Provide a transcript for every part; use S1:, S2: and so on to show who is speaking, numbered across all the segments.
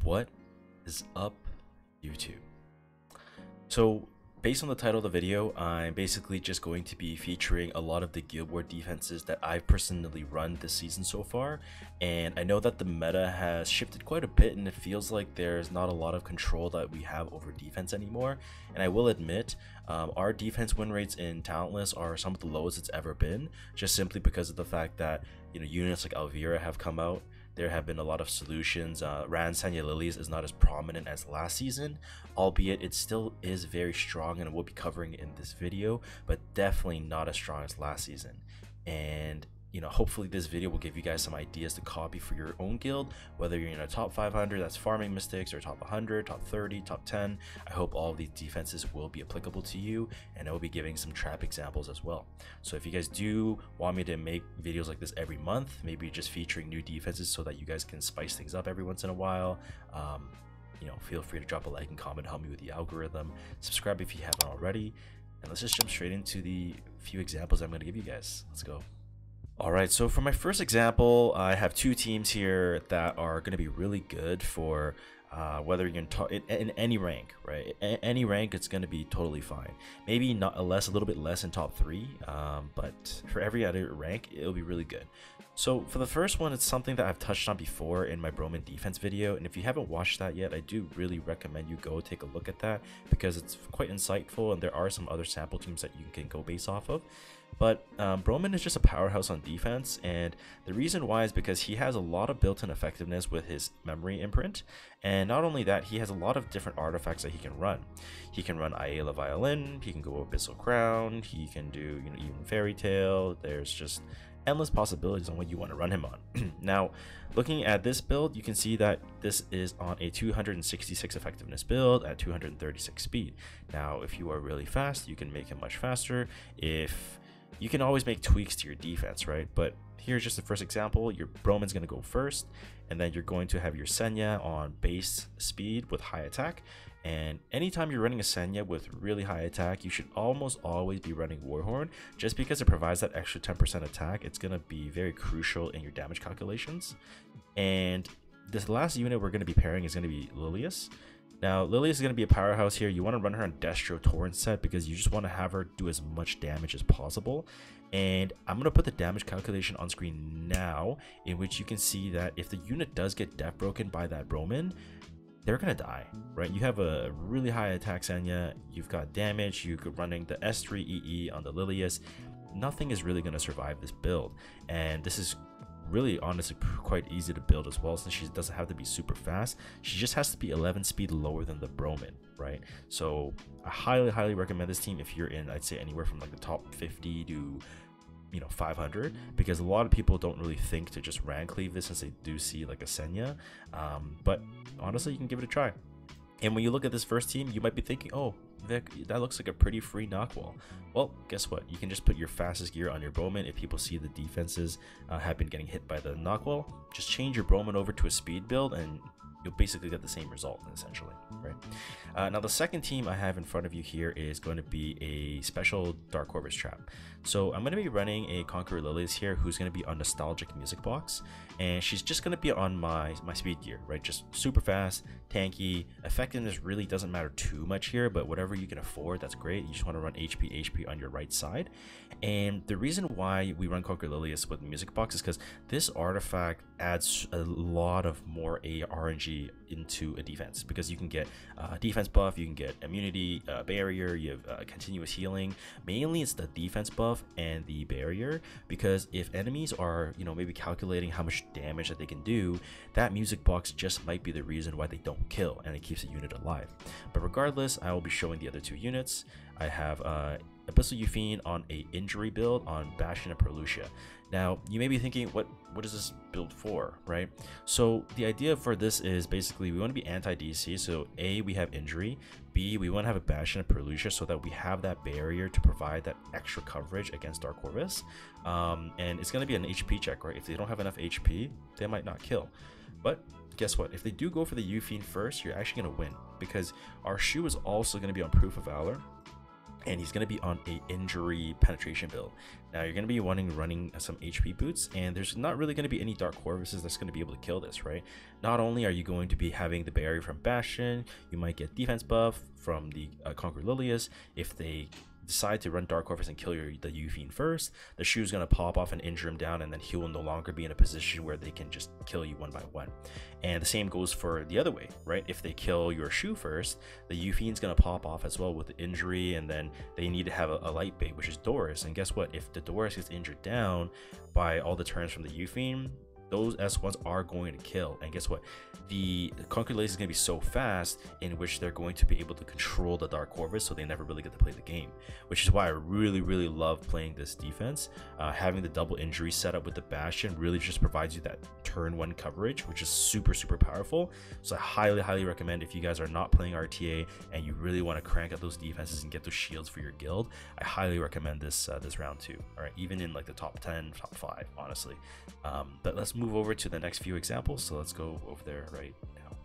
S1: What is up, YouTube? So based on the title of the video, I'm basically just going to be featuring a lot of the Guild War defenses that I've personally run this season so far, and I know that the meta has shifted quite a bit and it feels like there's not a lot of control that we have over defense anymore. And I will admit, our defense win rates in Talentless are some of the lowest it's ever been, just simply because of the fact that, you know, units like Elvira have come out. There have been a lot of solutions. C.Lilias is not as prominent as last season, albeit it still is very strong, and we'll be covering it in this video, but definitely not as strong as last season. And you know, hopefully this video will give you guys some ideas to copy for your own guild, whether you're in a top 500 that's farming mystics, or top 100, top 30, top 10. I hope all of these defenses will be applicable to you, and I will be giving some trap examples as well. So if you guys do want me to make videos like this every month, maybe just featuring new defenses so that you guys can spice things up every once in a while, you know, feel free to drop a like and comment, help me with the algorithm, subscribe if you haven't already, and let's just jump straight into the few examples I'm going to give you guys. Let's go. Alright, so for my first example, I have two teams here that are going to be really good for whether you're in any rank, right? Any rank, it's going to be totally fine. Maybe not a little bit less in top 3, but for every other rank, it'll be really good. So for the first one, it's something that I've touched on before in my Broman defense video, and if you haven't watched that yet, I do really recommend you go take a look at that because it's quite insightful, and there are some other sample teams that you can go base off of. But Broman is just a powerhouse on defense, and the reason why is because he has a lot of built-in effectiveness with his memory imprint, and not only that, he has a lot of different artifacts that he can run. He can run Aela Violin, he can go Abyssal Crown, he can do, you know, even Fairy Tale. There's just endless possibilities on what you want to run him on. Now, looking at this build, you can see that this is on a 266 effectiveness build at 236 speed. Now, if you are really fast, you can make him much faster. If you can always make tweaks to your defense, right? But here's just the first example. Your Broman's going to go first, and then you're going to have your Senya on base speed with high attack. And anytime you're running a Senya with really high attack, you should almost always be running Warhorn, just because it provides that extra 10% attack. It's going to be very crucial in your damage calculations. And this last unit we're going to be pairing is going to be Lilias. Now, Lilias is going to be a powerhouse here. You want to run her on Destro Torrent set because you just want to have her do as much damage as possible. And I'm going to put the damage calculation on screen now, in which you can see that if the unit does get death broken by that Broman, they're going to die, right? You have a really high attack Senya, you've got damage, you're running the S3 EE on the Lilias. Nothing is really going to survive this build. And this is really honestly quite easy to build as well, since she doesn't have to be super fast. She just has to be 11 speed lower than the Broman, right? So I highly recommend this team if you're in, I'd say, anywhere from like the top 50 to, you know, 500, because a lot of people don't really think to just rank cleave this since they do see like a Senya, but honestly, you can give it a try. And when you look at this first team, you might be thinking, oh, Vic, that looks like a pretty free knockwall. Well, guess what? You can just put your fastest gear on your Broman. If people see the defenses have been getting hit by the knockwall, just change your Broman over to a speed build and you'll basically get the same result, essentially, right? Now, the second team I have in front of you here is going to be a special Dark Corvus trap. So I'm going to be running a Conqueror Lilias here, who's going to be on Nostalgic Music Box, and she's just going to be on my speed gear, right? Just super fast, tanky. Effectiveness really doesn't matter too much here, but whatever you can afford, that's great. You just want to run HP on your right side. And the reason why we run Conqueror Lilias with Music Box is because this artifact adds a lot of more RNG into a defense, because you can get defense buff, you can get immunity, barrier, you have continuous healing. Mainly it's the defense buff and the barrier, because if enemies are, you know, maybe calculating how much damage that they can do, that Music Box just might be the reason why they don't kill, and it keeps a unit alive. But regardless, I will be showing the other two units. I have A.Yufine on a injury build on Bastion and Perlucia. Now, you may be thinking, what is this build for, right? So the idea for this is basically we want to be anti-DC. So A, we have injury. B, we want to have a Bastion and Perlucia so that we have that barrier to provide that extra coverage against Dark Corvus. And it's going to be an HP check, right? If they don't have enough HP, they might not kill. But guess what? If they do go for the A.Yufine first, you're actually going to win, because our Choux is also going to be on Proof of Valor. and he's going to be on a injury penetration build. Now you're going to be running some HP boots, and there's not really going to be any Dark Corvuses that's going to be able to kill this, right? Not only are you going to be having the barrier from Bastion, you might get defense buff from the C.Lilias. If they decide to run Dark Corvus and kill the A.Yufine first, the Choux is going to pop off and injure him down, and then he will no longer be in a position where they can just kill you one by one. And the same goes for the other way, right? If they kill your Choux first, the A.Yufine is going to pop off as well with the injury, and then they need to have a light bait, which is Doris. And guess what? If the Doris gets injured down by all the turns from the A.Yufine, those S1s are going to kill. And guess what? The C.Lilias is going to be so fast in which they're going to be able to control the Dark Corvus, so they never really get to play the game, which is why I really love playing this defense. Having the double injury setup with the Bastion really just provides you that turn 1 coverage, which is super powerful. So I highly recommend, if you guys are not playing RTA and you really want to crank up those defenses and get those shields for your guild, I highly recommend this this round 2. All right, even in like the top 10, top 5, honestly. But let's move over to the next few examples. So let's go over there right now.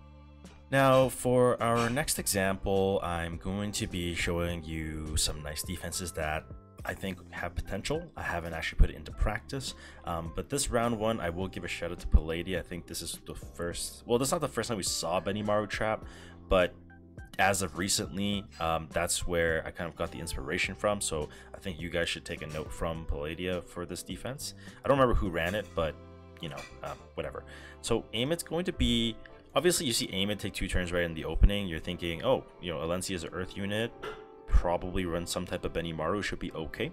S1: Now for our next example, I'm going to be showing you some nice defenses that I think have potential. I haven't actually put it into practice, but this round 1, I will give a shout out to Palladia. I think this is the first, well, this is not the first time we saw Benimaru trap, but as of recently, that's where I kind of got the inspiration from. So I think you guys should take a note from Palladia for this defense. I don't remember who ran it, but you know, whatever. So Amid's going to be, obviously you see Amid take 2 turns right in the opening. You're thinking, oh, you know, Alencia is an earth unit, probably run some type of Benimaru, should be okay.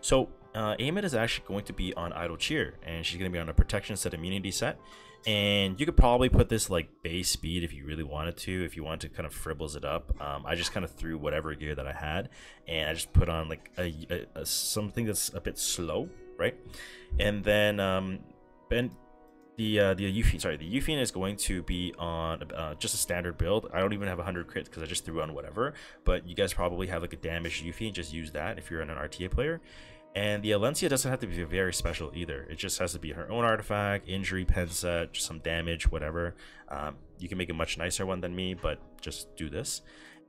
S1: So Amid is actually going to be on Idle Cheer, and she's going to be on a protection set immunity set. And you could probably put this like base speed if you really wanted to, if you want to kind of fribbles it up. I just kind of threw whatever gear that I had, and I just put on like a something that's a bit slow, right? And then the A.Yufine is going to be on just a standard build. I don't even have 100 crits because I just threw on whatever, but you guys probably have like a damaged A.Yufine. Just use that if you're an RTA player. And the Alencia doesn't have to be very special either. It just has to be her own artifact, injury, pen set, some damage, whatever. You can make a much nicer one than me, but just do this.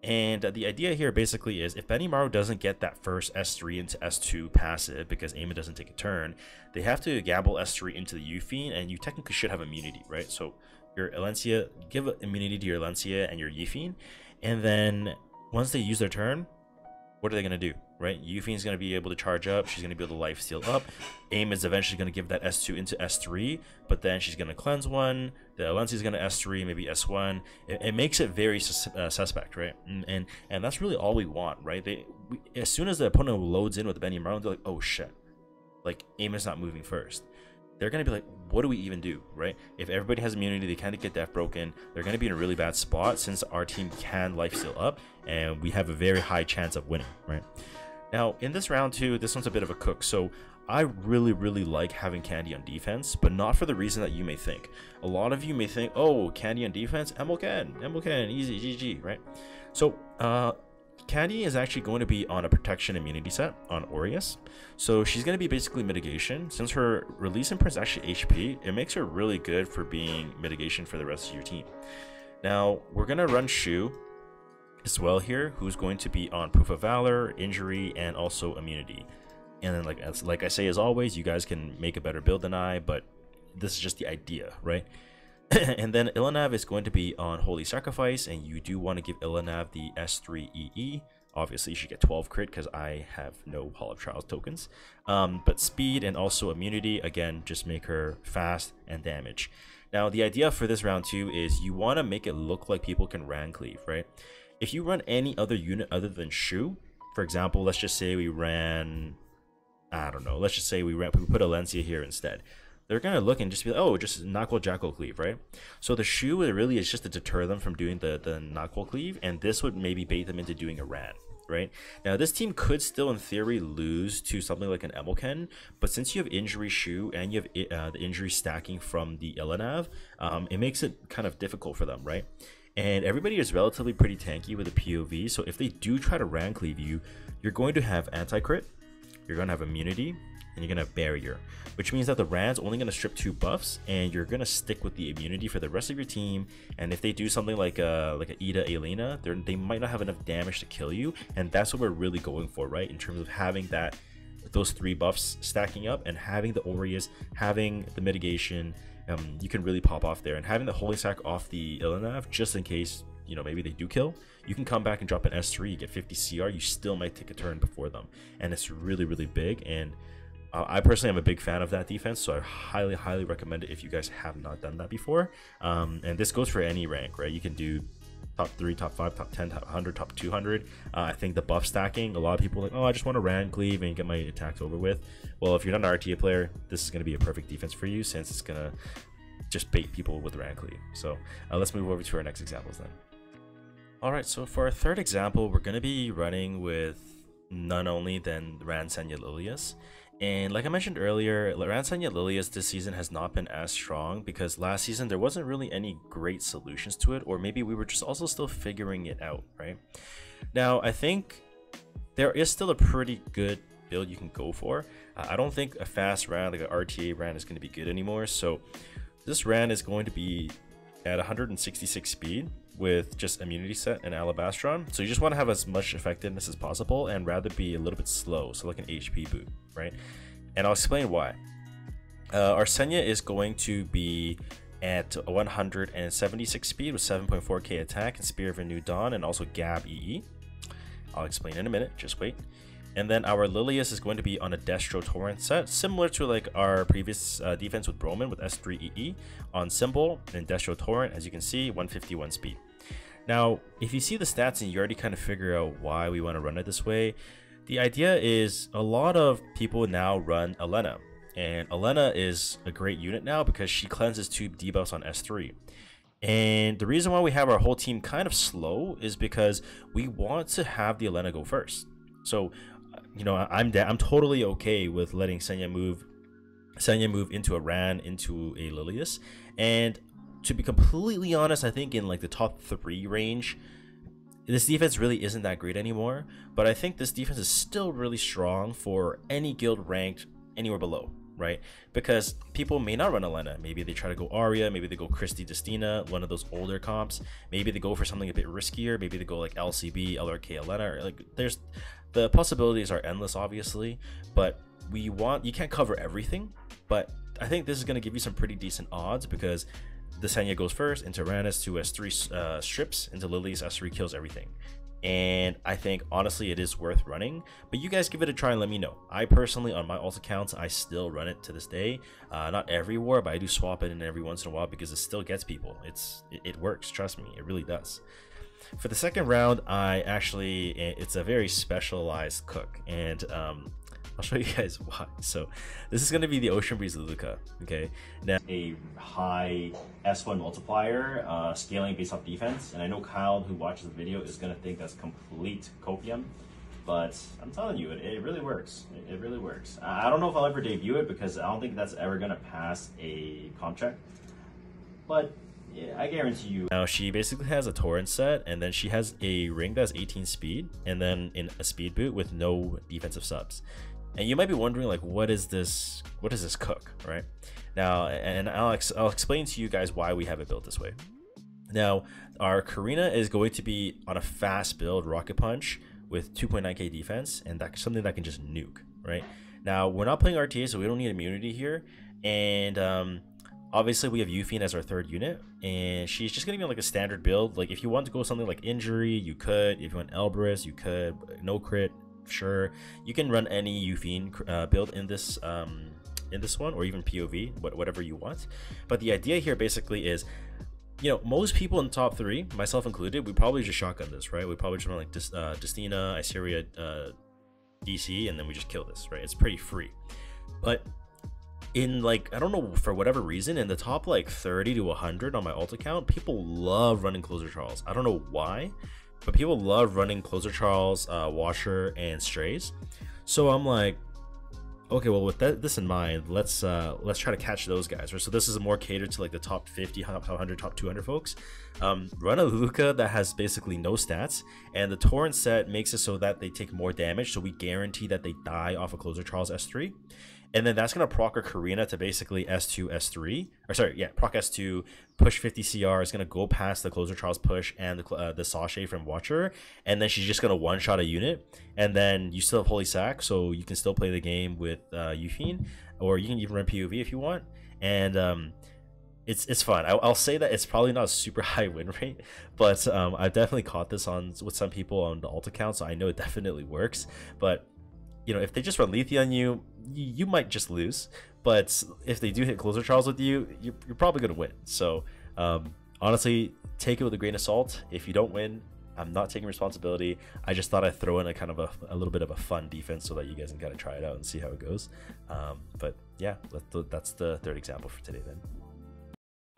S1: And the idea here basically is, if Benimaru doesn't get that first S3 into S2 passive because Amid doesn't take a turn, they have to gamble S3 into the A.Yufine, and you technically should have immunity, right? So your Alencia, give immunity to your Alencia and your A.Yufine, and then once they use their turn, what are they going to do, right? A.Yufine's going to be able to charge up. She's going to be able to life steal up. Aim is eventually going to give that S2 into S3, but then she's going to cleanse one. The Alencia's going to S3, maybe S1. It makes it very suspect, right? And that's really all we want, right? As soon as the opponent loads in with the Benimaru, they're like, oh shit, like Aim is not moving first. They're going to be like, what do we even do, right? If everybody has immunity, they kind of get death broken. They're going to be in a really bad spot since our team can lifesteal up, and we have a very high chance of winning, right? Now, in this round 2, this one's a bit of a cook. So I really like having Candy on defense, but not for the reason that you may think. A lot of you may think, oh, Candy on defense, Emilcan, easy, GG, right? So, Candy is actually going to be on a protection immunity set on Aureus. So she's going to be basically mitigation. Since her release imprint is actually HP, it makes her really good for being mitigation for the rest of your team. Now, we're going to run Choux as well here, who's going to be on Proof of Valor, Injury, and also Immunity. And then like I say, as always, you guys can make a better build than I, but this is just the idea, right? And then Ilynav is going to be on Holy Sacrifice, and you do want to give Ilynav the S3 EE. Obviously, you should get 12 crit because I have no Hall of Trials tokens. But speed and also immunity, again, just make her fast and damage. Now, the idea for this round 2 is you want to make it look like people can ran cleave, right? If you run any other unit other than Choux, for example, let's just say we ran, I don't know, let's just say we put Alencia here instead. They're going to look and just be like, oh, just Knockle Jackal Cleave, right? So the Choux really is just to deter them from doing the Knockle Cleave, and this would maybe bait them into doing a Ran, right? Now, this team could still, in theory, lose to something like an Emilcan, but since you have Injury Choux and you have the injury stacking from the Ilynav, it makes it kind of difficult for them, right? And everybody is relatively pretty tanky with a POV, so if they do try to Ran Cleave you, you're going to have anti-crit, you're going to have immunity, and you're gonna have barrier, which means that the Rand's only gonna strip 2 buffs, and you're gonna stick with the immunity for the rest of your team. And if they do something like a Ilynav, they might not have enough damage to kill you, and that's what we're really going for, right? In terms of having those 3 buffs stacking up, and having the Aureus, having the mitigation, you can really pop off there, and having the Holy Sack off the Ilynav just in case, you know, maybe they do kill. You can come back and drop an S3, you get 50 CR, you still might take a turn before them, and it's really, really big. And I personally am a big fan of that defense, so I highly recommend it if you guys have not done that before. And this goes for any rank, right? You can do top 3, top 5, top 10, top 100, top 200. I think the buff stacking, a lot of people are like, oh, I just want to Rand cleave and get my attacks over with. Well, if you're not an RTA player, this is going to be a perfect defense for you, since it's going to just bait people with Rand cleave. So let's move over to our next examples then. Alright, so for our third example, we're going to be running with none only than Rand, Senya, Lilias. And like I mentioned earlier, Rand, Senya, Lilias this season has not been as strong because last season there wasn't really any great solutions to it, or maybe we were just also still figuring it out, right? Now, I think there is still a pretty good build you can go for. I don't think a fast Rand, like an RTA Rand, is going to be good anymore. So this Rand is going to be at 166 speed with just immunity set and alabastron, so you just want to have as much effectiveness as possible and rather be a little bit slow, so like an HP boot, right? And I'll explain why. Our Senya is going to be at 176 speed with 7.4k attack and Spear of a New Dawn, and also Gab EE. I'll explain in a minute, just wait. And then our Lilias is going to be on a Destro Torrent set, similar to like our previous defense with Broman with S3 EE on Symbol and Destro Torrent. As you can see, 151 speed. Now, if you see the stats and you already kind of figure out why we want to run it this way, the idea is a lot of people now run Elena. And Elena is a great unit now because she cleanses 2 debuffs on S3. And the reason why we have our whole team kind of slow is because we want to have the Elena go first. So, you know, I'm totally okay with letting Senya move into a Rand, into a Lilias. And to be completely honest, I think in like the top 3 range, this defense really isn't that great anymore. But I think this defense is still really strong for any guild ranked anywhere below, right? Because people may not run Elena. Maybe they try to go Arya, maybe they go Christy Destina, one of those older comps. Maybe they go for something a bit riskier. Maybe they go like LCB, LRK Elena. Or like the possibilities are endless, obviously, but you can't cover everything. But I think this is going to give you some pretty decent odds because the Senya goes first into Rannis to S3 strips, into Lilias S3 kills everything. And I think honestly it is worth running, but you guys give it a try and let me know. I personally, on my alt accounts, I still run it to this day. Not every war, but I do swap it in every once in a while because it still gets people. It works, trust me, it really does. For the second round, it's a very specialized cook, and I'll show you guys why. So this is going to be the Ocean Breeze Lulucar, okay? Now, a high S1 multiplier, scaling based off defense, and I know Kyle, who watches the video, is going to think that's complete copium, but I'm telling you, it really works. It really works. I don't know if I'll ever debut it because I don't think that's ever going to pass a comp check, but yeah, I guarantee you. Now, she basically has a torrent set, and then she has a ring that's 18 speed, and then in a speed boot with no defensive subs. And you might be wondering, like, what is this cook, right? Now, and I'll explain to you guys why we have it built this way. Now, our Karina is going to be on a fast build, Rocket Punch, with 2.9k defense, and that's something that can just nuke, right? Now, we're not playing RTA, so we don't need immunity here, and obviously we have A.Yufine as our third unit, and she's just gonna be like a standard build. Like if you want to go something like injury, you could. If you want Elbrus, you could. No crit, sure. You can run any A.Yufine build in this one, or even POV, whatever you want. But the idea here basically is, you know, most people in the top 3, myself included, we probably just shotgun this, right? We probably just run like Destina, Iseria, DC, and then we just kill this, right? It's pretty free. But in like, I don't know, for whatever reason, in the top like 30 to 100 on my alt account, people love running Closer Charles. I don't know why, but people love running Closer Charles, Washer, and Strays. So I'm like, okay, well, with this in mind, let's try to catch those guys, right? So this is more catered to like the top 50, top 100, top 200 folks. Run a Lulucar that has basically no stats, and the torrent set makes it so that they take more damage, so we guarantee that they die off a Closer Charles S3. and then that's gonna proc her Karina to basically S2, S3, or sorry, yeah, proc S2, push 50 CR. It's gonna go past the Closer Trials push and the Sashay from Watcher, and then she's just gonna one shot a unit, and then you still have Holy Sack, so you can still play the game with Yufine, or you can even run POV if you want, and it's fun. I'll say that it's probably not a super high win rate, but I've definitely caught this on with some people on the alt account, so I know it definitely works. But you know, if they just run Lethe on you, you might just lose. But if they do hit Closer Trials with you, you're probably gonna win. So honestly, take it with a grain of salt. If you don't win, I'm not taking responsibility. I just thought I'd throw in a kind of a little bit of a fun defense so that you guys can kind of try it out and see how it goes. But yeah, that's the third example for today then.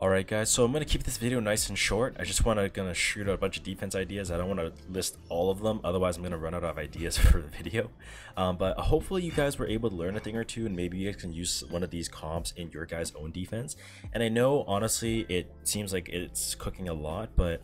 S1: Alright guys, so I'm going to keep this video nice and short. I just want to shoot out a bunch of defense ideas. I don't want to list all of them, otherwise I'm going to run out of ideas for the video. But hopefully you guys were able to learn a thing or two, and maybe you guys can use one of these comps in your guys' own defense. And I know, honestly, it seems like it's cooking a lot, but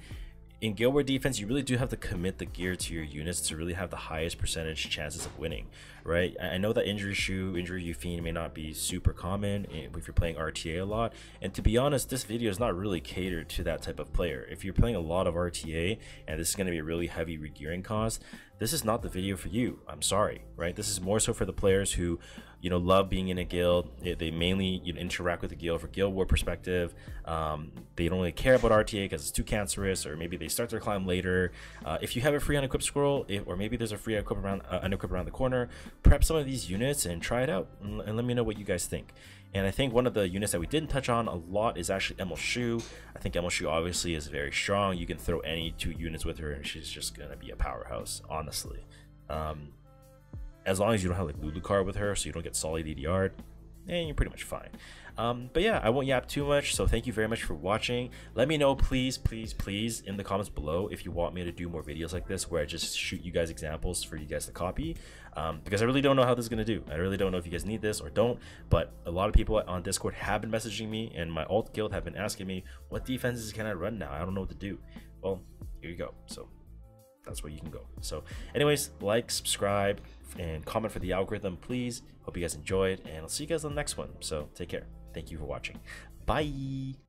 S1: in Guild War defense, you really do have to commit the gear to your units to really have the highest percentage chances of winning, right? I know that injury Choux, injury Yufine may not be super common if you're playing RTA a lot, and to be honest, this video is not really catered to that type of player. If you're playing a lot of RTA and this is going to be a really heavy regearing cost, this is not the video for you. I'm sorry, right? This is more so for the players who, you know, love being in a guild. They mainly, you know, interact with the guild for Guild War perspective. They don't really care about RTA because it's too cancerous, or maybe they start their climb later. If you have a free unequip scroll, or maybe there's a free unequip around the corner, prep some of these units and try it out, and let me know what you guys think. And I think one of the units that we didn't touch on a lot is actually Choux. I think Choux obviously is very strong. You can throw any 2 units with her and she's just gonna be a powerhouse, honestly. As long as you don't have like Lulucar with her, so you don't get solid EDR'd, and you're pretty much fine. But yeah, I won't yap too much, so thank you very much for watching. Let me know, please in the comments below if you want me to do more videos like this where I just shoot you guys examples for you guys to copy, because I really don't know how this is gonna do. I really don't know if you guys need this or don't, but a lot of people on Discord have been messaging me, and my alt guild have been asking me, what defenses can I run now? I don't know what to do. Well, here you go. So that's where you can go. So anyways, like, subscribe, and comment for the algorithm, please. Hope you guys enjoyed, and I'll see you guys on the next one. So take care. Thank you for watching. Bye.